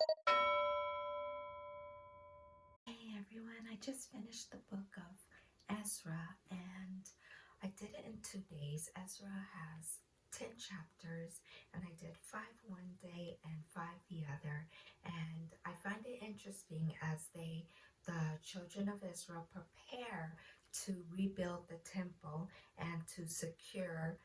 Hey everyone, I just finished the book of Ezra and I did it in 2 days. Ezra has 10 chapters and I did 5 one day and 5 the other. And I find it interesting as the children of Israel prepare to rebuild the temple and to secure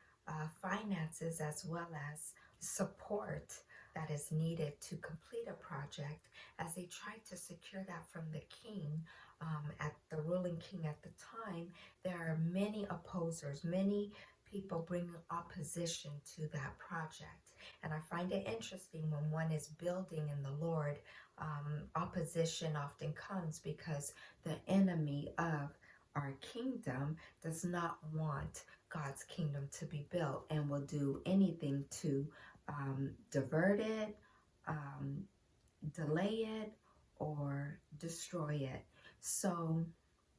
finances as well as support that is needed to complete a project. As they tried to secure that from the king, at the ruling king at the time, there are many opposers, many people bringing opposition to that project. And I find it interesting when one is building in the Lord, opposition often comes because the enemy of our kingdom does not want God's kingdom to be built and will do anything to divert it, delay it, or destroy it. So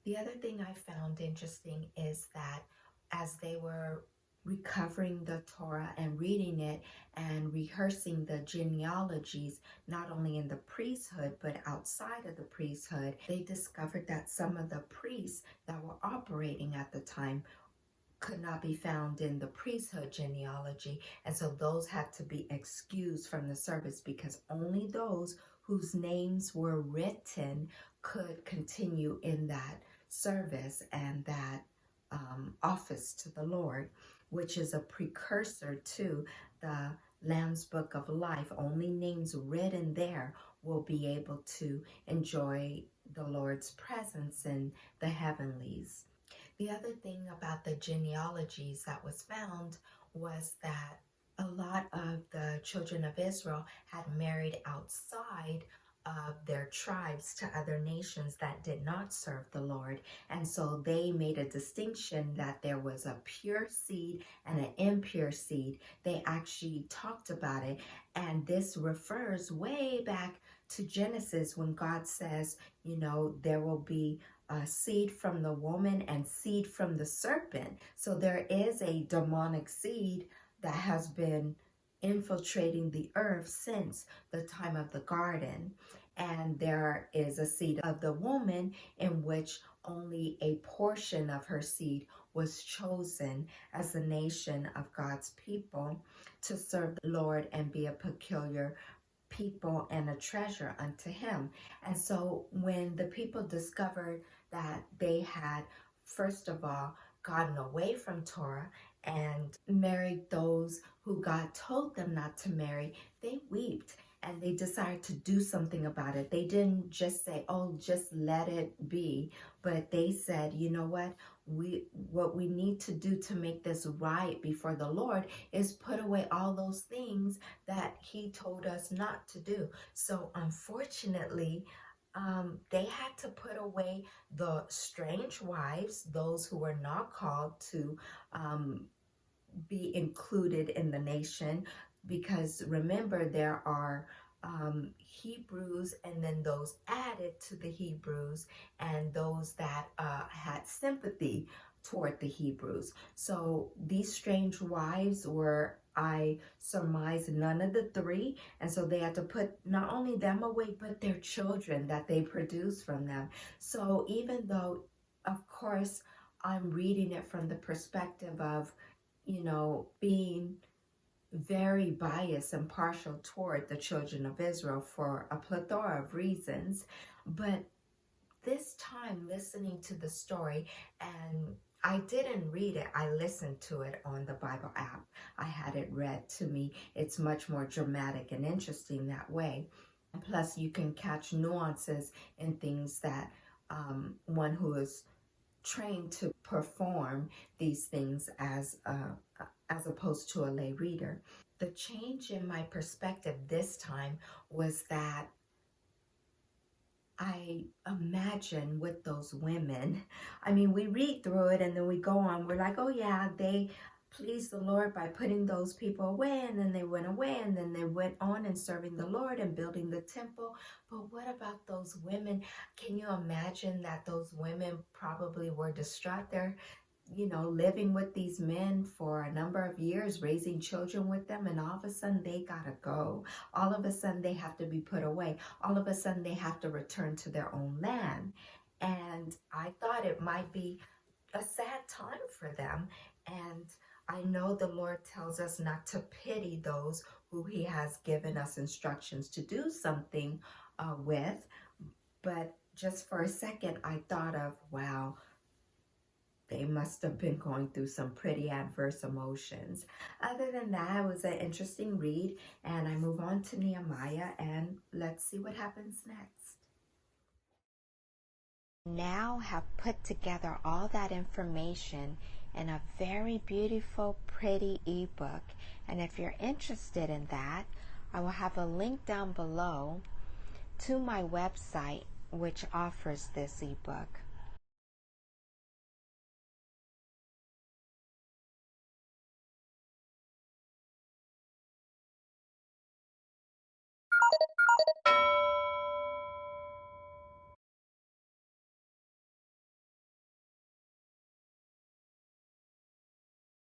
the other thing I found interesting is that as they were recovering the Torah and reading it and rehearsing the genealogies, not only in the priesthood but outside of the priesthood, they discovered that some of the priests that were operating at the time could not be found in the priesthood genealogy, and so those had to be excused from the service because only those whose names were written could continue in that service and that office to the Lord, which is a precursor to the Lamb's Book of Life. Only names written there will be able to enjoy the Lord's presence in the heavenlies. The other thing about the genealogies that was found was that a lot of the children of Israel had married outside of their tribes to other nations that did not serve the Lord. And so they made a distinction that there was a pure seed and an impure seed. They actually talked about it. And this refers way back to Genesis when God says, there will be seed from the woman and seed from the serpent. So there is a demonic seed that has been infiltrating the earth since the time of the garden. And there is a seed of the woman in which only a portion of her seed was chosen as the nation of God's people to serve the Lord and be a peculiar people and a treasure unto him. And so when the people discovered that they had, first of all, gotten away from Torah and married those who God told them not to marry, they wept and they decided to do something about it. They didn't just say, oh, just let it be, but they said, you know what we need to do to make this right before the Lord is put away all those things that he told us not to do. So unfortunately, they had to put away the strange wives, those who were not called to be included in the nation, because remember, there are Hebrews and then those added to the Hebrews and those that had sympathy toward the Hebrews. So these strange wives were, I surmise, none of the three, and so they had to put not only them away but their children that they produced from them. So even though, of course, I'm reading it from the perspective of being very biased and partial toward the children of Israel for a plethora of reasons. But this time, listening to the story, and I didn't read it, I listened to it on the Bible app. I had it read to me. It's much more dramatic and interesting that way. And plus, you can catch nuances in things that one who is trained to perform these things as opposed to a lay reader. The change in my perspective this time was that I imagine with those women, I mean, we read through it and then we go on, we're like, oh yeah, they pleased the Lord by putting those people away, and then they went away, and then they went on and serving the Lord and building the temple. But what about those women? Can you imagine that those women probably were distraught? living with these men for a number of years, raising children with them, and all of a sudden they gotta go. All of a sudden they have to be put away. All of a sudden they have to return to their own land. And I thought it might be a sad time for them. And I know the Lord tells us not to pity those who He has given us instructions to do something with. But just for a second, I thought of, wow, they must have been going through some pretty adverse emotions. Other than that, it was an interesting read, and I move on to Nehemiah, and let's see what happens next. Now have put together all that information in a very beautiful, pretty ebook. And if you're interested in that, I will have a link down below to my website which offers this ebook.